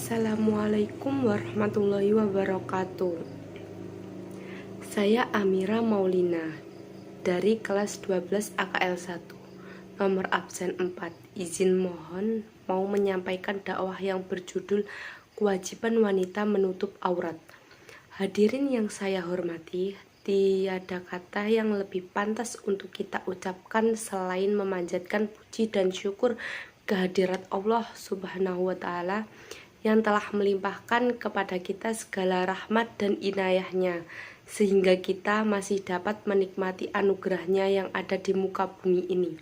Assalamualaikum warahmatullahi wabarakatuh. Saya Amira Maulina dari kelas 12 AKL 1, nomor absen 4. Izin mohon mau menyampaikan dakwah yang berjudul Kewajiban Wanita Menutup Aurat. Hadirin yang saya hormati, tiada kata yang lebih pantas untuk kita ucapkan selain memanjatkan puji dan syukur kehadirat Allah Subhanahu wa Ta'ala yang telah melimpahkan kepada kita segala rahmat dan inayahnya, sehingga kita masih dapat menikmati anugerahnya yang ada di muka bumi ini.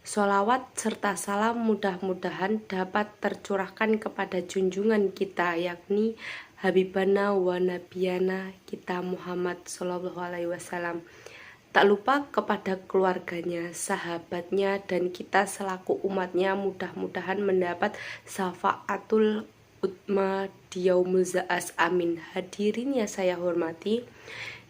Sholawat serta salam mudah-mudahan dapat tercurahkan kepada junjungan kita, yakni Habibana wa Nabiyana kita Muhammad SAW. Tak lupa kepada keluarganya, sahabatnya, dan kita selaku umatnya mudah-mudahan mendapat syafaatul utma di yaumul za'as, amin. Hadirin yang saya hormati,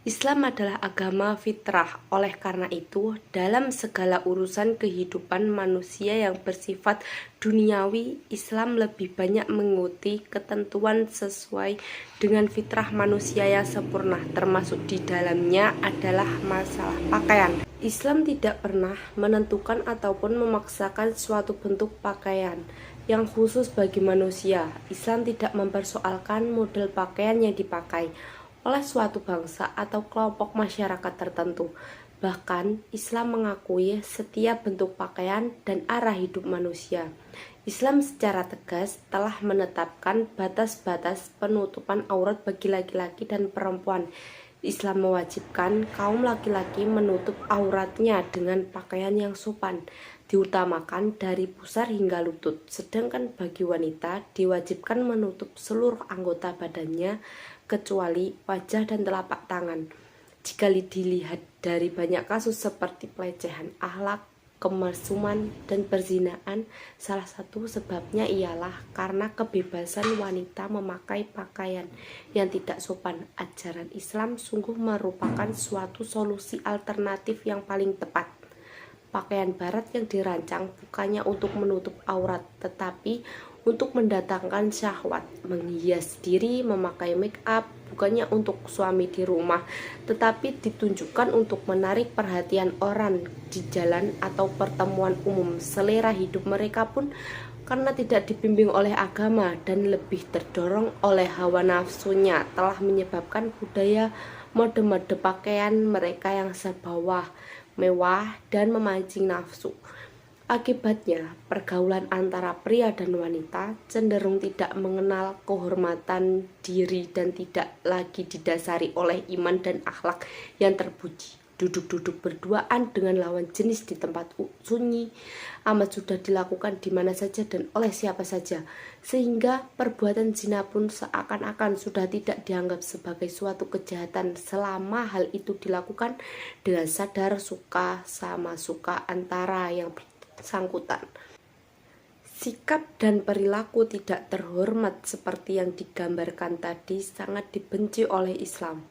Islam adalah agama fitrah. Oleh karena itu, dalam segala urusan kehidupan manusia yang bersifat duniawi, Islam lebih banyak mengikuti ketentuan sesuai dengan fitrah manusia yang sempurna, termasuk di dalamnya adalah masalah pakaian. Islam tidak pernah menentukan ataupun memaksakan suatu bentuk pakaian yang khusus bagi manusia. Islam tidak mempersoalkan model pakaian yang dipakai oleh suatu bangsa atau kelompok masyarakat tertentu. Bahkan, Islam mengakui setiap bentuk pakaian dan arah hidup manusia. Islam secara tegas telah menetapkan batas-batas penutupan aurat bagi laki-laki dan perempuan. Islam mewajibkan kaum laki-laki menutup auratnya dengan pakaian yang sopan, diutamakan dari pusar hingga lutut. Sedangkan bagi wanita diwajibkan menutup seluruh anggota badannya kecuali wajah dan telapak tangan. Jika dilihat dari banyak kasus seperti pelecehan akhlak, kemersuman, dan perzinaan, salah satu sebabnya ialah karena kebebasan wanita memakai pakaian yang tidak sopan. Ajaran Islam sungguh merupakan suatu solusi alternatif yang paling tepat. Pakaian barat yang dirancang bukannya untuk menutup aurat, tetapi untuk mendatangkan syahwat. Menghias diri, memakai make up bukannya untuk suami di rumah, tetapi ditunjukkan untuk menarik perhatian orang di jalan atau pertemuan umum. Selera hidup mereka pun karena tidak dibimbing oleh agama dan lebih terdorong oleh hawa nafsunya telah menyebabkan budaya mode-mode pakaian mereka yang serba mewah dan memancing nafsu. Akibatnya, pergaulan antara pria dan wanita cenderung tidak mengenal kehormatan diri dan tidak lagi didasari oleh iman dan akhlak yang terpuji. Duduk-duduk berduaan dengan lawan jenis di tempat sunyi amat sudah dilakukan di mana saja dan oleh siapa saja, sehingga perbuatan zina pun seakan-akan sudah tidak dianggap sebagai suatu kejahatan selama hal itu dilakukan dengan sadar suka sama suka antara yang bersangkutan. Sikap dan perilaku tidak terhormat seperti yang digambarkan tadi sangat dibenci oleh Islam,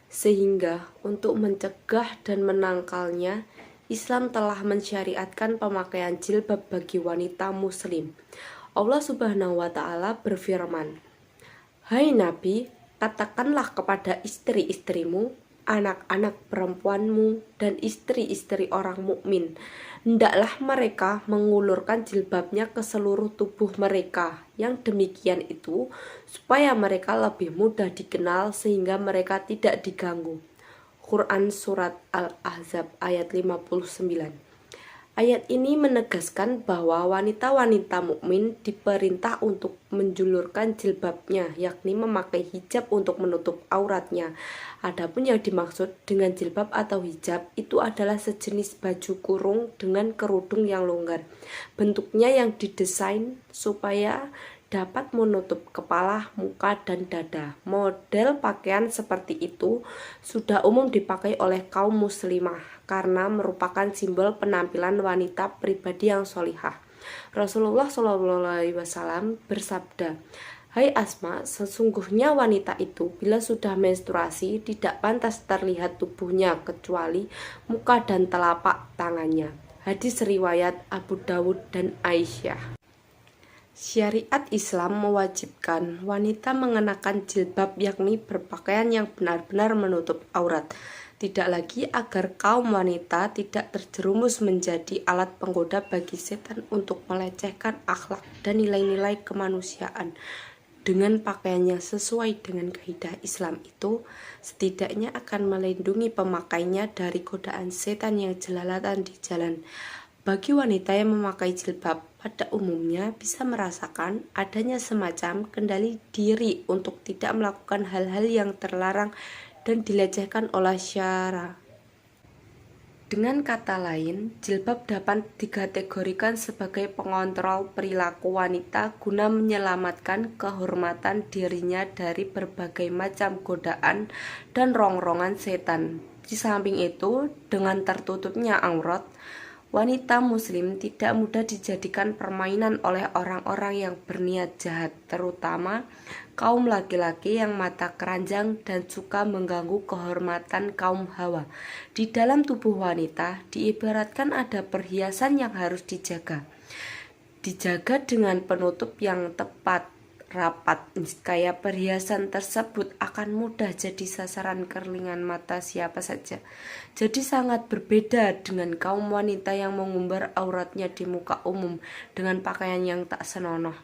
sehingga untuk mencegah dan menangkalnya, Islam telah mensyariatkan pemakaian jilbab bagi wanita muslim. Allah Subhanahu wa Ta'ala berfirman, "Hai Nabi, katakanlah kepada istri-istrimu, anak-anak perempuanmu, dan istri-istri orang mukmin, hendaklah mereka mengulurkan jilbabnya ke seluruh tubuh mereka. Yang demikian itu supaya mereka lebih mudah dikenal sehingga mereka tidak diganggu." Quran Surat Al-Ahzab ayat 59. Ayat ini menegaskan bahwa wanita-wanita mukmin diperintah untuk menjulurkan jilbabnya, yakni memakai hijab untuk menutup auratnya. Adapun yang dimaksud dengan jilbab atau hijab itu adalah sejenis baju kurung dengan kerudung yang longgar. Bentuknya yang didesain supaya dapat menutup kepala, muka, dan dada. Model pakaian seperti itu sudah umum dipakai oleh kaum muslimah karena merupakan simbol penampilan wanita pribadi yang sholihah. Rasulullah SAW bersabda, "Hai Asma, sesungguhnya wanita itu bila sudah menstruasi tidak pantas terlihat tubuhnya kecuali muka dan telapak tangannya." Hadis riwayat Abu Dawud dan Aisyah. Syariat Islam mewajibkan wanita mengenakan jilbab, yakni berpakaian yang benar-benar menutup aurat. Tidak lagi agar kaum wanita tidak terjerumus menjadi alat penggoda bagi setan untuk melecehkan akhlak dan nilai-nilai kemanusiaan. Dengan pakaian yang sesuai dengan kaidah Islam itu, setidaknya akan melindungi pemakainya dari godaan setan yang jelalatan di jalan. Bagi wanita yang memakai jilbab, pada umumnya bisa merasakan adanya semacam kendali diri untuk tidak melakukan hal-hal yang terlarang dan dilecehkan oleh syara. Dengan kata lain, jilbab dapat dikategorikan sebagai pengontrol perilaku wanita guna menyelamatkan kehormatan dirinya dari berbagai macam godaan dan rongrongan setan. Di samping itu, dengan tertutupnya aurat, wanita muslim tidak mudah dijadikan permainan oleh orang-orang yang berniat jahat, terutama kaum laki-laki yang mata keranjang dan suka mengganggu kehormatan kaum hawa. Di dalam tubuh wanita diibaratkan ada perhiasan yang harus dijaga. Dijaga dengan penutup yang tepat, rapat, niscaya perhiasan tersebut akan mudah jadi sasaran kerlingan mata siapa saja. Jadi sangat berbeda dengan kaum wanita yang mengumbar auratnya di muka umum dengan pakaian yang tak senonoh.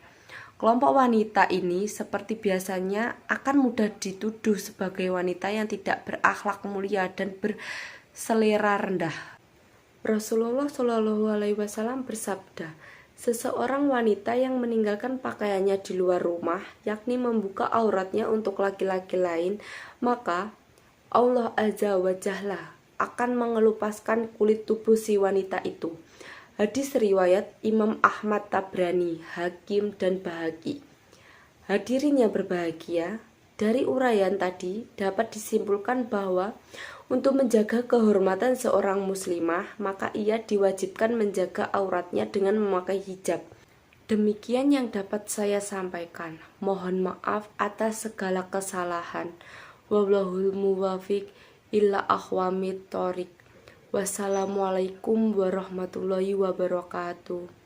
Kelompok wanita ini seperti biasanya akan mudah dituduh sebagai wanita yang tidak berakhlak mulia dan berselera rendah. Rasulullah Shallallahu Alaihi Wasallam bersabda, seseorang wanita yang meninggalkan pakaiannya di luar rumah, yakni membuka auratnya untuk laki-laki lain, maka Allah Azza wa Jalla akan mengelupaskan kulit tubuh si wanita itu. Hadis riwayat Imam Ahmad, Tabrani, Hakim, dan Bahaki. Hadirin yang berbahagia, dari uraian tadi dapat disimpulkan bahwa untuk menjaga kehormatan seorang muslimah, maka ia diwajibkan menjaga auratnya dengan memakai hijab. Demikian yang dapat saya sampaikan. Mohon maaf atas segala kesalahan. Wallahul muwafiq ila aqwamit thoriq. Wassalamualaikum warahmatullahi wabarakatuh.